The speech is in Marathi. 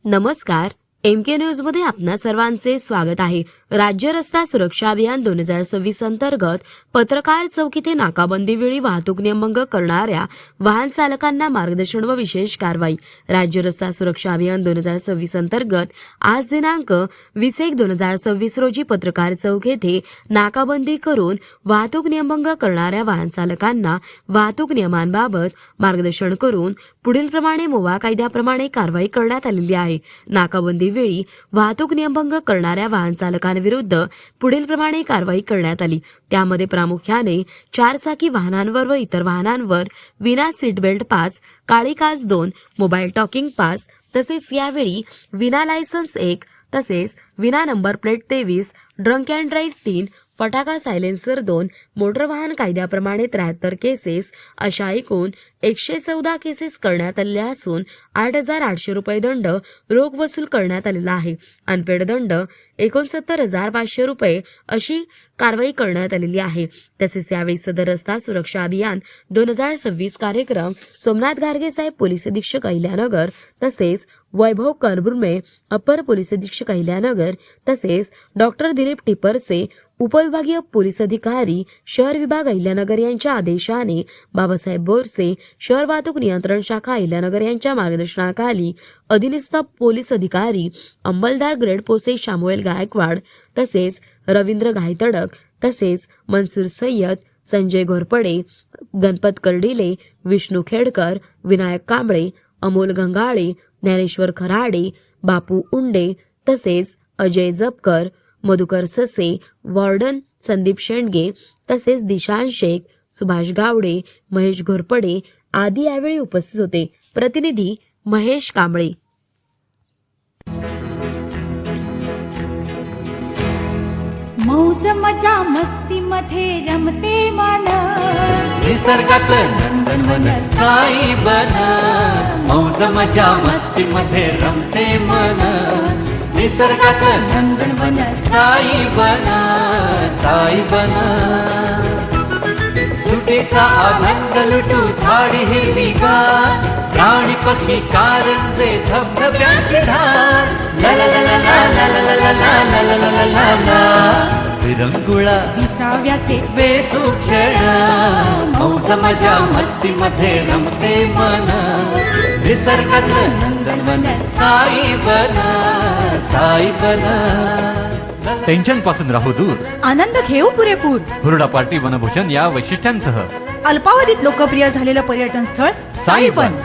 नमस्कार, एमके न्यूज मध्ये आपणा सर्वांचे स्वागत आहे। राज्य रस्ता सुरक्षा अभियान 2026 अंतर्गत पत्रकार चौकी ते नाकाबंदी वेळी वाहतूक नियमभंग करणाऱ्या वाहन चालकांना मार्गदर्शन व विशेष कारवाई। राज्य रस्ता सुरक्षा अभियान 2026 अंतर्गत आज दिनांक 20/1/2026 रोजी पत्रकार चौक येथे नाकाबंदी करून वाहतूक नियमभंग करणाऱ्या वाहन चालकांना वाहतूक नियमांबाबत मार्गदर्शन करून पुढील प्रमाणे मोवा कायद्याप्रमाणे कारवाई करण्यात आलेली आहे। नाकाबंदी वेळी वाहतूक नियमभंग करणाऱ्या वाहन चालकांविरुद्ध पुढील प्रमाणे कारवाई करण्यात आली। त्यामध्ये प्रामुख्याने 4 चाकी वाहनांवर व इतर वाहनांवर विना सीट बेल्ट 5, काळी काच 2, मोबाईल टॉकिंग 5, तसेच यावेळी विना लायसन्स 1, तसेच विना number plate 23, drunk and drive 3, फटाका सायलेन्सर 2, मोटर वाहन कायद्याप्रमाणे 73 केसेस अशा एकूण 114 केसेस करण्यात आलेल्या असून 8,800 रुपये दंड रोख वसूल करण्यात आलेला आहे। अनपेड दंड 69,500 रुपये अशी कारवाई करण्यात आलेली आहे। तसेच यावेळी सदर रस्ता सुरक्षा अभियान 2026 कार्यक्रम सोमनाथ गार्गे साहेब पोलीस अधीक्षक अहिल्यानगर, तसेच वैभव करबुर्मे अपर पोलीस अधीक्षक अहिल्यानगर, तसेच डॉक्टर दिलीप टिपरसे उपविभागीय पोलीस अधिकारी शहर विभाग अहिल्यानगर यांच्या आदेशाने बाबासाहेब बोरसे शहर वाहतूक नियंत्रण शाखा अहिल्यानगर यांच्या मार्गदर्शनाखाली अधीनस्थ पोलीस अधिकारी अंमलदार ग्रेड पोसे शामुएल गायकवाड, तसेच रवींद्र घायतडक, तसेच मनसूर सय्यद, संजय घोरपडे, गणपत कर्डिले, विष्णू खेडकर, विनायक कांबळे, अमोल गंगाळे, ज्ञानेश्वर खराडे, बापू उंडे, तसेच अजय जपकर, मधुकर ससे, वॉर्डन संदीप शेंडगे, तसेच दिशान शेख, सुभाष गावडे, महेश घोरपडे आदी यावेळी उपस्थित होते। प्रतिनिधी महेश कांबळे। मौज मजा मस्ती मध्ये रमते मन, निसर्गात नंदनवन साई बन। मौज मजा मस्ती मध्ये रमते मन, निसर्गात नंदनवन साई बन, साई बन। सुटीचा आनंद लुटू झाडी हिरवीगार, प्राणी पक्षी कारंजे धबधब्याची धार, ला ला ला ला ला ला ला ला ला ला ला ला ला ला। विरंगुळा विसाव्याचे बेतू क्षण, मौज मजा मस्ती मध्ये रमते मन, निसर्गात नंदनवन साई बन, साई बन। टेन्शन पासून राहू दूर, आनंद घेऊ पुरेपूर। हुरडा पार्टी वनभूषण या वैशिष्ट्यांसह अल्पावधीत लोकप्रिय झालेलं पर्यटन स्थळ साईबन।